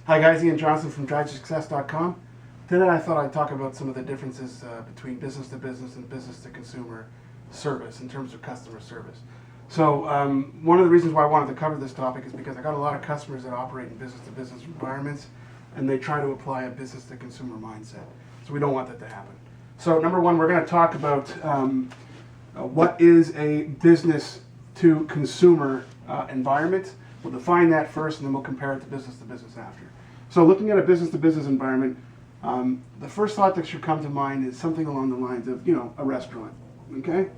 Hi guys, Ian Johnson from DriveSuccess.com. Today I thought I'd talk about some of the differences between business to business and business to consumer service in terms of customer service. So one of the reasons why I wanted to cover this topic is because I got a lot of customers that operate in business to business environments and they try to apply a business to consumer mindset. So we don't want that to happen. So number one, we're going to talk about what is a business to consumer environment. We'll define that first and then we'll compare it to business after. So looking at a business to business environment, the first thought that should come to mind is something along the lines of, a restaurant, okay?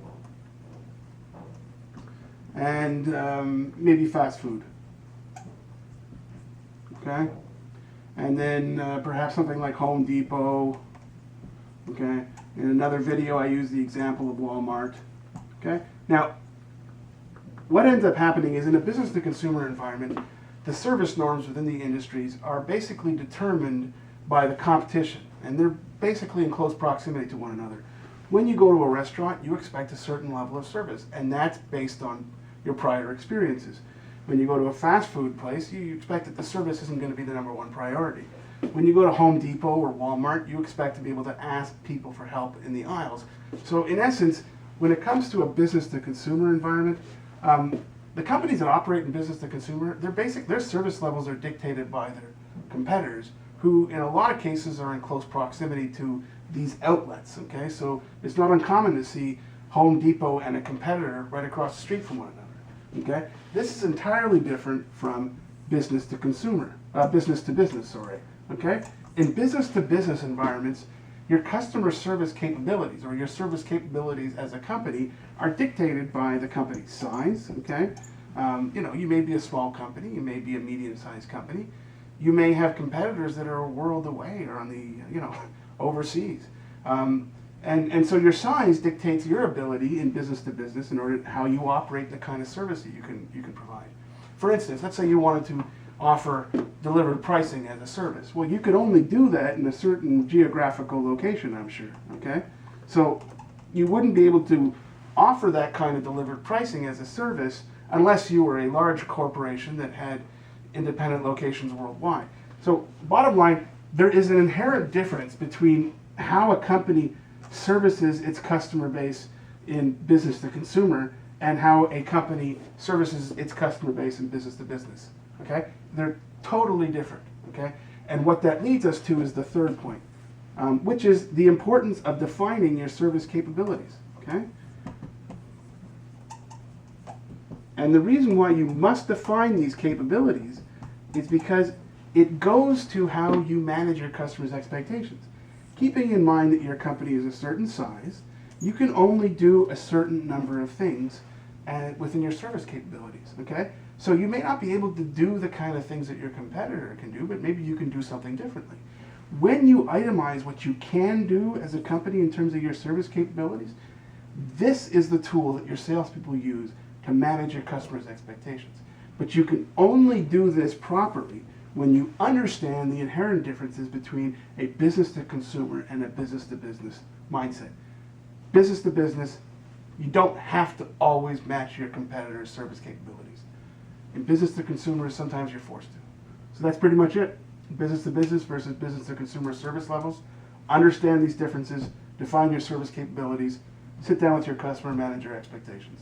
And maybe fast food, okay? And then perhaps something like Home Depot, okay? In another video I use the example of Walmart, okay? Now, what ends up happening is in a business to consumer environment, the service norms within the industries are basically determined by the competition, and they're basically in close proximity to one another. When you go to a restaurant, you expect a certain level of service, and that's based on your prior experiences. When you go to a fast food place, you expect that the service isn't going to be the number one priority. When you go to Home Depot or Walmart, you expect to be able to ask people for help in the aisles. So in essence, when it comes to a business to consumer environment, the companies that operate in business to consumer, their service levels are dictated by their competitors, who in a lot of cases are in close proximity to these outlets, okay? So it's not uncommon to see Home Depot and a competitor right across the street from one another, okay? This is entirely different from business to consumer, business to business, sorry, okay? In business to business environments, your customer service capabilities or your service capabilities as a company are dictated by the company's size, okay? You may be a small company, you may be a medium-sized company, you may have competitors that are a world away or on the, overseas. And so your size dictates your ability in business to business in order to how you operate the kind of service that you can provide. For instance, let's say you wanted to offer delivered pricing as a service. Well, you could only do that in a certain geographical location, I'm sure, okay? So you wouldn't be able to offer that kind of delivered pricing as a service unless you were a large corporation that had independent locations worldwide. So bottom line, there is an inherent difference between how a company services its customer base in business to consumer and how a company services its customer base in business to business. Okay? They're totally different. Okay? And what that leads us to is the third point, which is the importance of defining your service capabilities. Okay? And the reason why you must define these capabilities is because it goes to how you manage your customers' expectations. Keeping in mind that your company is a certain size, you can only do a certain number of things within your service capabilities, okay? So you may not be able to do the kind of things that your competitor can do, but maybe you can do something differently. When you itemize what you can do as a company in terms of your service capabilities, this is the tool that your salespeople use to manage your customers' expectations. But you can only do this properly when you understand the inherent differences between a business to consumer and a business to business mindset. Business to business, you don't have to always match your competitor's service capabilities. In business to consumer, sometimes you're forced to. So that's pretty much it. Business to business versus business to consumer service levels. Understand these differences, define your service capabilities, sit down with your customer, manage your expectations.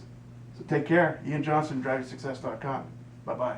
So take care. Ian Johnson, DriveSuccess.com. Bye-bye.